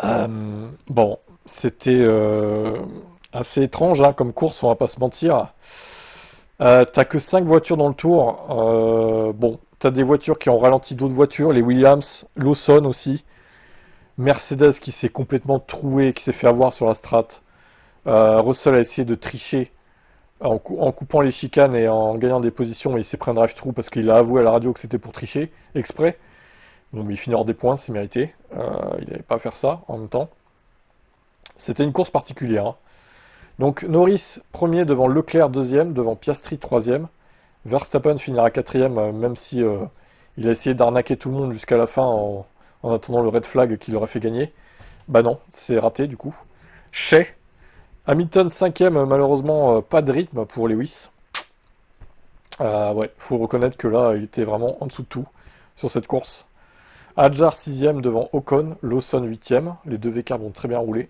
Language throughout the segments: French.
Bon, c'était assez étrange hein, comme course, on va pas se mentir. T'as que 5 voitures dans le tour. Bon, t'as des voitures qui ont ralenti d'autres voitures, les Williams, Lawson aussi. Mercedes qui s'est complètement troué, qui s'est fait avoir sur la strat. Russell a essayé de tricher en coupant les chicanes et en gagnant des positions, mais il s'est pris un drive-through parce qu'il a avoué à la radio que c'était pour tricher, exprès. Donc il finit hors des points, c'est mérité. Il n'allait pas faire ça en même temps. C'était une course particulière. Hein. Donc Norris premier devant Leclerc deuxième, devant Piastri troisième. Verstappen finira quatrième, même si il a essayé d'arnaquer tout le monde jusqu'à la fin en attendant le red flag qui l'aurait fait gagner. Bah non, c'est raté du coup. Shea. Hamilton cinquième, malheureusement pas de rythme pour Lewis. Ouais, faut reconnaître que là, il était vraiment en dessous de tout sur cette course. Hadjar sixième devant Ocon, Lawson huitième. Les deux V-Carbs ont très bien roulé.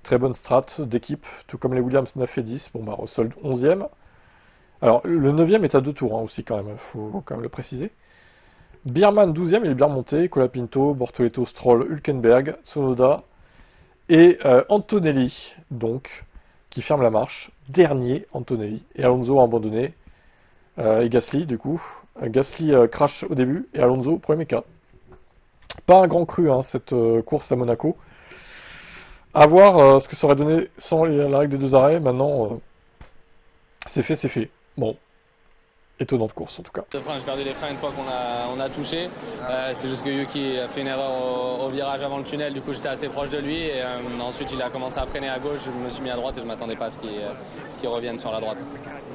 Très bonne strat d'équipe, tout comme les Williams 9 et 10. Bon bah Russell 11e. Alors le 9e est à 2 tours hein, aussi quand même, faut quand même le préciser. Bierman 12e, il est bien remonté. Colapinto, Bortoleto, Stroll, Hülkenberg, Tsunoda et Antonelli, donc, qui ferme la marche. Dernier Antonelli. Et Alonso a abandonné. Et Gasly du coup. Gasly crash au début et Alonso premier méca. Pas un grand cru hein, cette course à Monaco. À voir ce que ça aurait donné sans la règle des deux arrêts. Maintenant, c'est fait, c'est fait. Bon, étonnante course en tout cas. Le frein, j'ai perdu les freins une fois qu'on a touché. C'est juste que Yuki a fait une erreur au virage avant le tunnel. Du coup, j'étais assez proche de lui. Et ensuite, il a commencé à freiner à gauche. Je me suis mis à droite et je ne m'attendais pas à ce qu'il revienne sur la droite.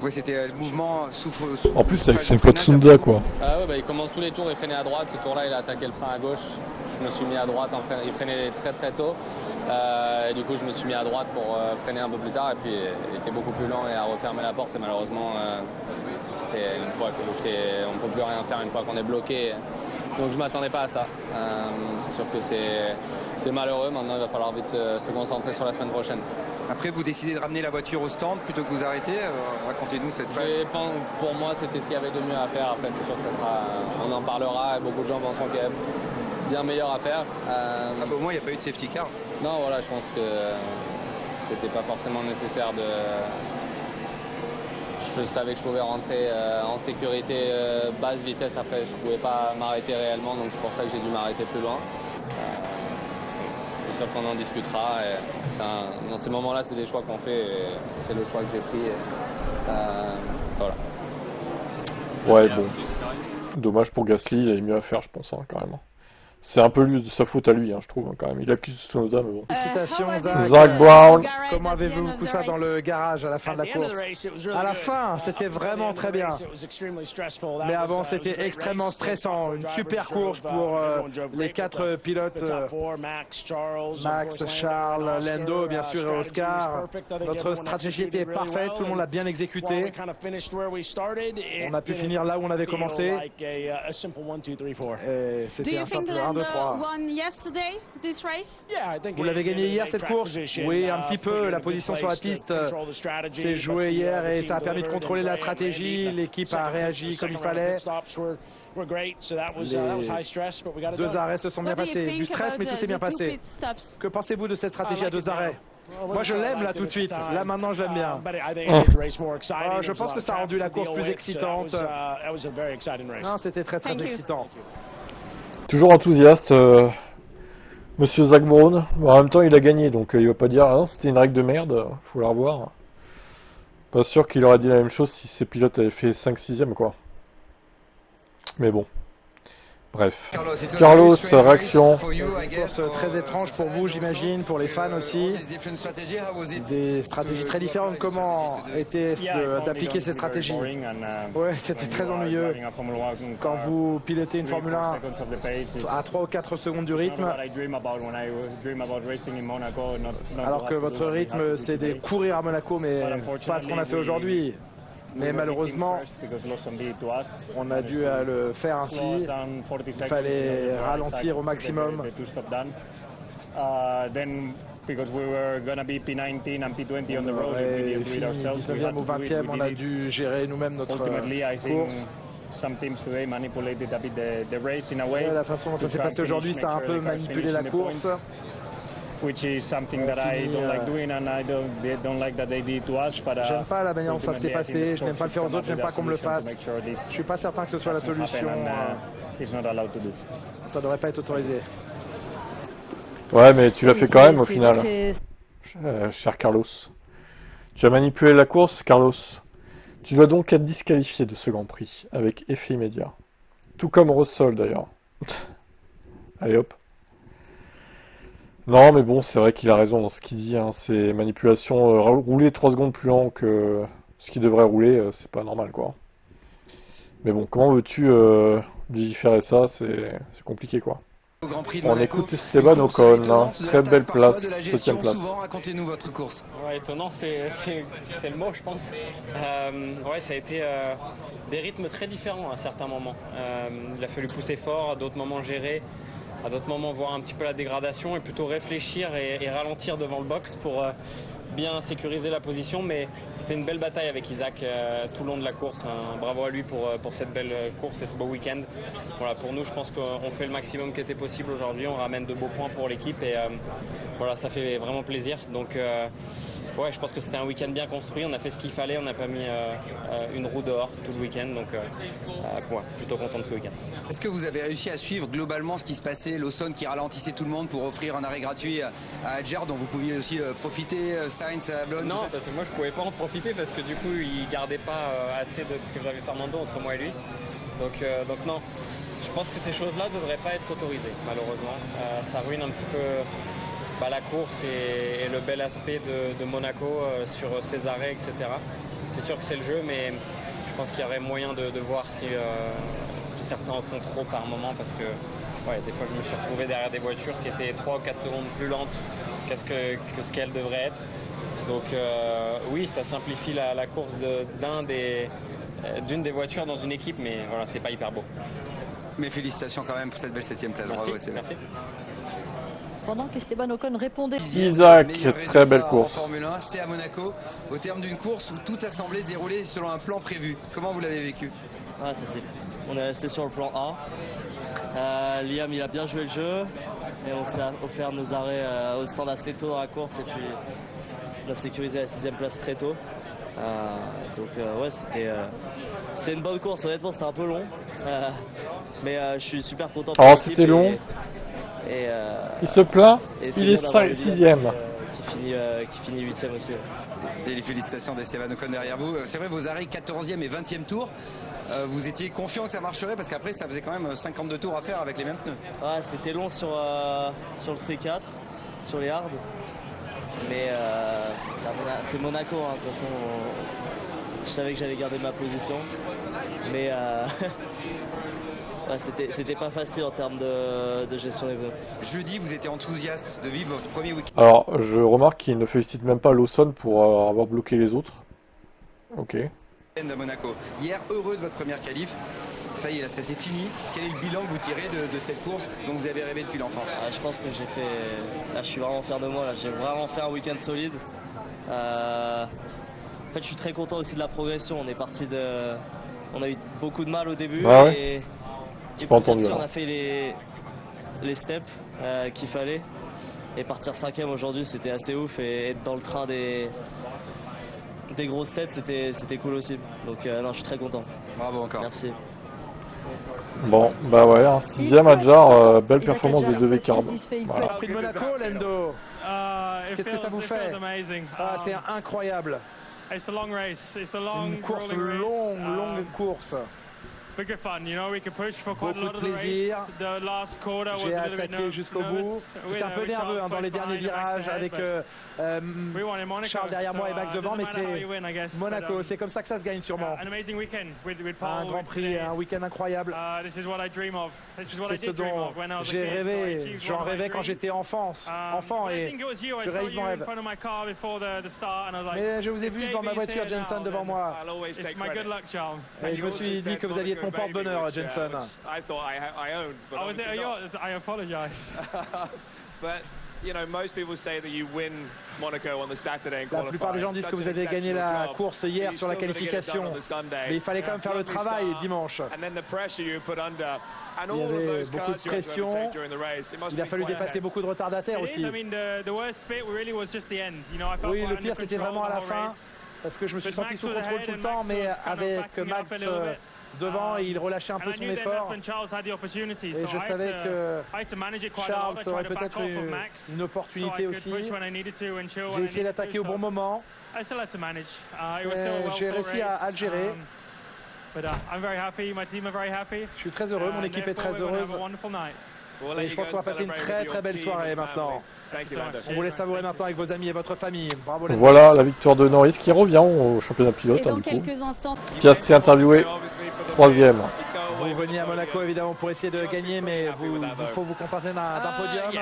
Oui, c'était le mouvement sous en plus, avec son pote Tsunoda, quoi. Ouais, bah, il commence tous les tours et freinait à droite. Ce tour-là, il a attaqué le frein à gauche. Je me suis mis à droite. Il freinait très très tôt. Et du coup, je me suis mis à droite pour freiner un peu plus tard. Et puis, il était beaucoup plus lent et a refermé la porte. Et malheureusement, c'était une fois que on ne peut plus rien faire une fois qu'on est bloqué. Donc, je ne m'attendais pas à ça. C'est sûr que c'est malheureux. Maintenant, il va falloir vite se concentrer sur la semaine prochaine. Après, vous décidez de ramener la voiture au stand plutôt que vous arrêter. Racontez-nous cette phase. Pour moi, c'était ce qu'il y avait de mieux à faire. Après, c'est sûr que ça sera, on en parlera et beaucoup de gens penseront qu'il y a bien meilleur à faire. Au moins, il n'y a pas eu de safety car. Non, voilà, je pense que c'était pas forcément nécessaire de. Je savais que je pouvais rentrer en sécurité basse vitesse. Après, je pouvais pas m'arrêter réellement, donc c'est pour ça que j'ai dû m'arrêter plus loin. Je suis sûr qu'on en discutera. Et dans ces moments-là, c'est des choix qu'on fait. Et c'est le choix que j'ai pris. Voilà. Ouais, bon. Dommage pour Gasly, il avait mieux à faire, je pense, hein, carrément. C'est un peu de sa faute à lui, hein, je trouve, hein, quand même. Il accuse Tsunoda, mais bon. Félicitations, Zach. Zach Brown. Comment avez-vous vécu ça dans le garage à la fin de la course? À la fin, c'était vraiment très bien. Mais avant, c'était extrêmement stressant. Une super course pour les 4 pilotes. Max, Charles, Lando, bien sûr, et Oscar. Notre stratégie était parfaite. Tout le monde l'a bien exécutée. On a pu finir là où on avait commencé. Et c'était un simple 1, 2, 3. Vous l'avez gagné hier cette course? Oui, un petit peu. La position sur la piste s'est jouée hier et ça a permis de contrôler la stratégie. L'équipe a réagi comme il fallait. Les 2 arrêts se sont bien passés. Du stress, mais tout s'est bien passé. Que pensez-vous de cette stratégie à 2 arrêts? Moi, je l'aime là tout de suite. Là, maintenant, je l'aime bien. Je pense que ça a rendu la course plus excitante. Non, c'était très, très excitant. Toujours enthousiaste, Monsieur Zach Brown. En même temps, il a gagné, donc il va pas dire ah non, c'était une règle de merde, faut la revoir. Pas sûr qu'il aurait dit la même chose si ses pilotes avaient fait 5-6e, quoi. Mais bon. Bref. Carlos, réaction. Une course très étrange pour vous, j'imagine, pour les fans aussi. Des stratégies très différentes. Comment était-ce d'appliquer ces stratégies? Ouais, c'était très ennuyeux. Quand vous pilotez une Formule 1 à 3 ou 4 secondes du rythme, alors que votre rythme, c'est de courir à Monaco, mais pas ce qu'on a fait aujourd'hui. Mais malheureusement, on a dû le faire ainsi. Il fallait ralentir au maximum. Et 19e ou 20e, on a dû gérer nous-mêmes notre course. La façon dont ça s'est passé aujourd'hui, ça a un peu manipulé la course. which is something that I don't like doing, and they don't like that they did to us. But j'aime pas la manière dont ça s'est passé. Je n'aime pas le faire aux autres. J'aime pas qu'on me le fasse. Je suis pas certain que ce soit la solution. Ça devrait pas être autorisé. Ouais, mais tu l'as fait quand même au final, cher Carlos. Tu as manipulé la course, Carlos. Tu dois donc être disqualifié de ce Grand Prix, avec effet immédiat. Tout comme Russell d'ailleurs. Allez hop. Non, mais bon, c'est vrai qu'il a raison dans ce qu'il dit. Hein. C'est manipulation. Rouler 3 secondes plus lent que ce qui devrait rouler, c'est pas normal, quoi. Mais bon, comment veux-tu légiférer ça? C'est compliqué, quoi. Au Grand Prix de On Monaco, écoute Esteban Ocon, hein. Très belle place, de la 7ème gestion, place. souvent, racontez-nous votre course. Ouais, étonnant, c'est le mot, je pense. Ouais, ça a été des rythmes très différents à certains moments. Il a fallu pousser fort, à d'autres moments gérer, à d'autres moments voir un petit peu la dégradation et plutôt réfléchir et ralentir devant le box pour bien sécuriser la position. Mais c'était une belle bataille avec Isaac tout le long de la course. Bravo à lui pour cette belle course et ce beau week-end. Voilà, pour nous, je pense qu'on fait le maximum qui était possible aujourd'hui. On ramène de beaux points pour l'équipe et voilà, ça fait vraiment plaisir. Donc ouais, je pense que c'était un week-end bien construit. On a fait ce qu'il fallait. On n'a pas mis une roue dehors tout le week-end. Donc ouais, plutôt content de ce week-end. Est-ce que vous avez réussi à suivre globalement ce qui se passait? Lawson qui ralentissait tout le monde pour offrir un arrêt gratuit à Adger, dont vous pouviez aussi profiter, Sainz, Albon? Non, parce que moi je pouvais pas en profiter parce que du coup il gardait pas assez de... Parce que j'avais Fernando entre moi et lui. Donc non, je pense que ces choses-là ne devraient pas être autorisées malheureusement. Ça ruine un petit peu la course et le bel aspect de Monaco sur ses arrêts, etc. C'est sûr que c'est le jeu, mais je pense qu'il y aurait moyen de voir si certains en font trop par moment parce que ouais, des fois je me suis retrouvé derrière des voitures qui étaient 3 ou 4 secondes plus lentes que ce qu'elles devraient être. Donc oui, ça simplifie la course d'une des voitures dans une équipe, mais voilà, c'est pas hyper beau. Mais félicitations quand même pour cette belle 7ème place. Merci, bravo, merci. Pendant qu'Esteban Ocon répondait. Isaac, très belle course. En Formule 1, c'est à Monaco, au terme d'une course où tout a semblé se dérouler selon un plan prévu. Comment vous l'avez vécu? Ouais, on est resté sur le plan A. Liam, il a bien joué le jeu et on s'est offert nos arrêts au stand assez tôt dans la course et puis on a sécurisé la 6ème place très tôt. Donc ouais, c'est une bonne course. Honnêtement, c'était un peu long, mais je suis super content. Oh, c'était long. Il se plaint. Il est 6ème. Qui finit 8ème aussi. Et les félicitations d'Esteban Ocon derrière vous. C'est vrai, vos arrêts 14e et 20e tour, vous étiez confiant que ça marcherait parce qu'après ça faisait quand même 52 tours à faire avec les mêmes pneus. Ouais, c'était long sur le C4, sur les hards. Mais c'est Monaco, hein. De toute façon, je savais que j'allais garder ma position. Mais ouais, c'était pas facile en termes de gestion des pneus. Jeudi, vous étiez enthousiaste de vivre votre premier week-end. Alors, je remarque qu'il ne félicite même pas Lawson pour avoir bloqué les autres. Ok. De Monaco. Hier, heureux de votre première qualif. Ça y est, là, ça c'est fini. Quel est le bilan que vous tirez de cette course dont vous avez rêvé depuis l'enfance? Je pense que j'ai fait... Là, je suis vraiment fier de moi. Là, j'ai vraiment fait un week-end solide. En fait, je suis très content aussi de la progression. On est parti de... On a eu beaucoup de mal au début. Ah ouais, et pas entendu, on a fait les steps qu'il fallait. Et partir 5ème aujourd'hui, c'était assez ouf. Et être dans le train des grosses têtes, c'était cool aussi. Donc non, je suis très content. Bravo encore. Merci. Bon, bah ouais, un 6ème Adjar, belle performance des deux V-Carb. Voilà. Prix de Monaco, Lando. Qu'est-ce que ça vous fait? C'est incroyable. Une course longue course. Beaucoup de plaisir. J'ai attaqué jusqu'au bout. J'étais un peu nerveux dans les derniers virages avec Charles derrière moi et Max devant, mais c'est Monaco. C'est comme ça que ça se gagne sûrement. Un Grand Prix, un week-end incroyable. C'est ce dont j'ai rêvé. J'en rêvais quand j'étais enfant et je réalise mon rêve. Mais je vous ai vu devant ma voiture, Jenson, devant moi. Et je me suis dit que vous alliez être mon porte-bonheur, Jenson. La plupart des gens disent que vous avez gagné la course hier sur la qualification, mais il fallait quand même faire le travail dimanche. Il y avait beaucoup de pression, il a fallu dépasser beaucoup de retardataires aussi. Oui, le pire c'était vraiment à la fin, parce que je me suis senti sous contrôle tout le temps, mais avec Max devant, il relâchait un peu son effort. Et je savais que Charles aurait peut-être une opportunité aussi. J'ai essayé d'attaquer au bon moment. J'ai réussi à le gérer. Je suis très heureux, mon équipe est très heureuse. Et je pense qu'on va passer une très très belle soirée maintenant. On vous laisse savourer maintenant avec vos amis et votre famille. Bravo les voilà la victoire de Norris qui revient au championnat pilote. Dans quelques instants. Piastri interviewé, 3e. Vous veniez à Monaco évidemment pour essayer de gagner, mais il faut vous contenter d'un podium.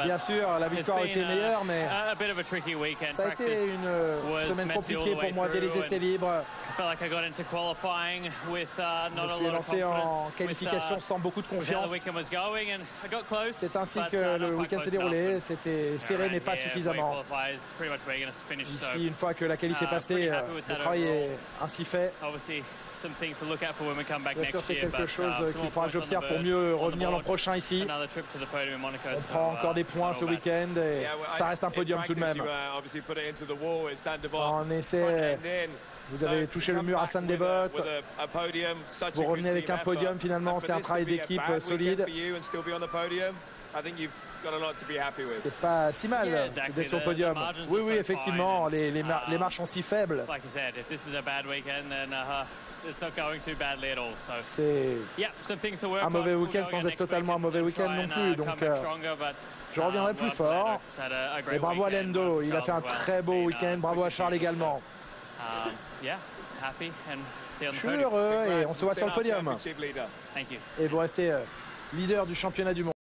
Bien sûr, la victoire a été meilleure, mais ça a été une semaine compliquée pour moi dès les essais libres. Je me suis lancé en qualification sans beaucoup de confiance. C'est ainsi que le week-end s'est déroulé. C'était serré mais pas suffisamment. Ici, une fois que la qualif est passée, le travail est ainsi fait. Bien sûr, c'est quelque chose qu'il faudra que j'observe pour mieux revenir l'an prochain ici. On prend encore des points ce week-end et ça reste un podium tout de même. En essai, vous avez touché le mur à Sainte-Dévote. Vous revenez avec un podium finalement, c'est un travail d'équipe solide. C'est pas si mal d'être sur le podium. Oui, oui, effectivement, les marches sont si faibles. C'est un mauvais week-end sans être totalement un mauvais week-end non plus. Donc, je reviendrai plus fort. Et bravo à Lando, il a fait un très beau week-end. Bravo à Charles également. Je suis heureux et on se voit sur le podium. Et vous restez leader du championnat du monde.